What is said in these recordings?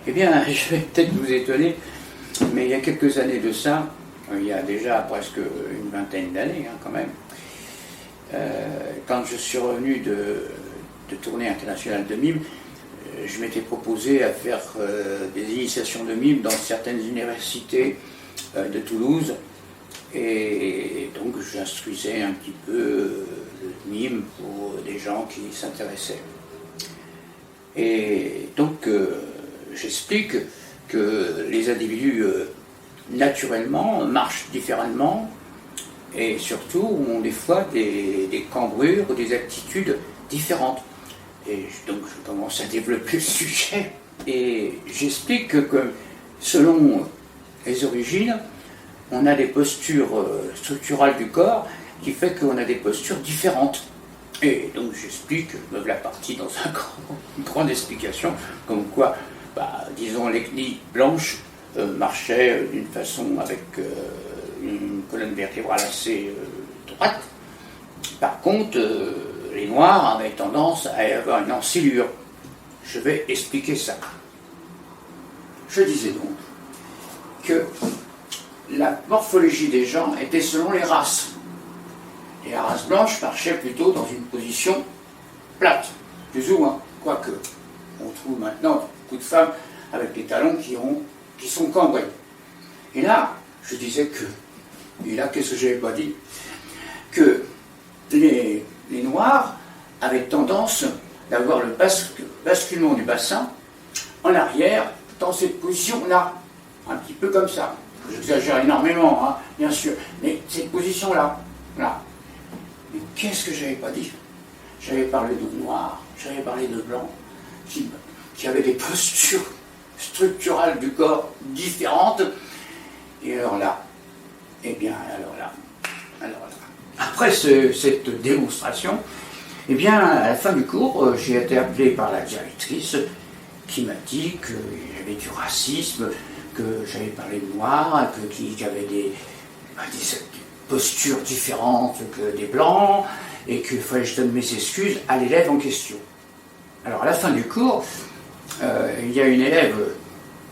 Eh bien, je vais peut-être vous étonner, mais il y a quelques années de ça, il y a déjà presque une vingtaine d'années quand même, quand je suis revenu de tournée internationale de mime, je m'étais proposé à faire des initiations de mime dans certaines universités de Toulouse, et donc j'instruisais un petit peu le mime pour des gens qui s'intéressaient. Et donc j'explique que les individus naturellement marchent différemment et surtout ont des fois des cambrures ou des attitudes différentes. Et donc je commence à développer le sujet et j'explique que selon les origines, on a des postures structurales du corps qui fait qu'on a des postures différentes. Et donc j'explique, me voilà parti dans une grande explication, comme quoi, disons, l'ethnie blanche marchait d'une façon avec une colonne vertébrale assez droite. Par contre, les noirs avaient tendance à avoir une ensilure. Je vais expliquer ça. Je disais donc que la morphologie des gens était selon les races. Et la race blanche marchait plutôt dans une position plate, plus ou moins. Quoique, on trouve maintenant beaucoup de femmes avec des talons qui sont cambrés. Et là, je disais que, et là, qu'est-ce que je n'avais pas dit? Que les noirs avaient tendance d'avoir le basculement du bassin en arrière, dans cette position-là, un petit peu comme ça. J'exagère énormément, bien sûr, mais cette position-là, là. Mais qu'est-ce que j'avais pas dit? J'avais parlé de noir, j'avais parlé de blanc, qui avaient des postures structurales du corps différentes. Et alors là, après cette démonstration, eh bien, à la fin du cours, j'ai été appelé par la directrice qui m'a dit qu'il y avait du racisme, que j'avais parlé de noir, qu'il y avait des postures différentes que des blancs, et qu'il fallait que je donne mes excuses à l'élève en question. Alors à la fin du cours, il y a une élève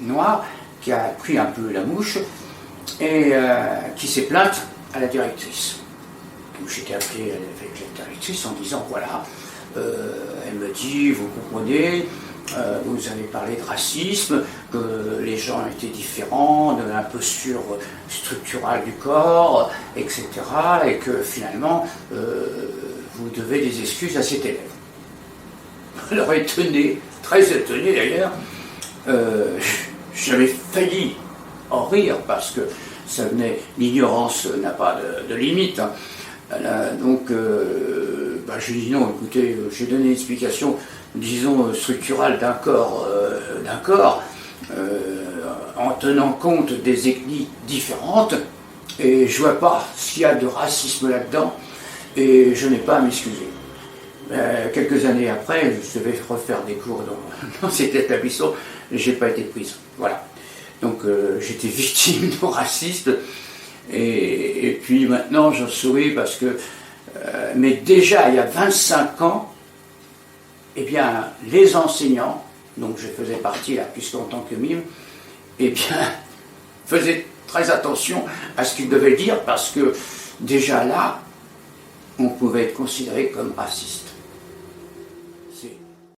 noire qui a pris un peu la mouche et qui s'est plainte à la directrice. Donc j'étais appelé avec la directrice en disant voilà, elle me dit, vous comprenez, vous avez parlé de racisme, que les gens étaient différents, de la posture structurale du corps, etc. Et que finalement, vous devez des excuses à cet élève. Alors étonné, très étonné d'ailleurs, j'avais failli en rire parce que ça venait, l'ignorance n'a pas de limite. Donc, je lui dis non, écoutez, j'ai donné une explication, disons, structurale d'un corps, en tenant compte des ethnies différentes, et je ne vois pas s'il y a de racisme là-dedans, et je n'ai pas à m'excuser. Quelques années après, je devais refaire des cours dans cet établissement, et je n'ai pas été prise. Voilà. Donc, j'étais victime de racisme. Et puis maintenant, j'en souris parce que, mais déjà il y a 25 ans, eh bien, les enseignants, donc je faisais partie là plus longtemps que mime, eh bien, faisaient très attention à ce qu'ils devaient dire parce que déjà là, on pouvait être considéré comme raciste. C'est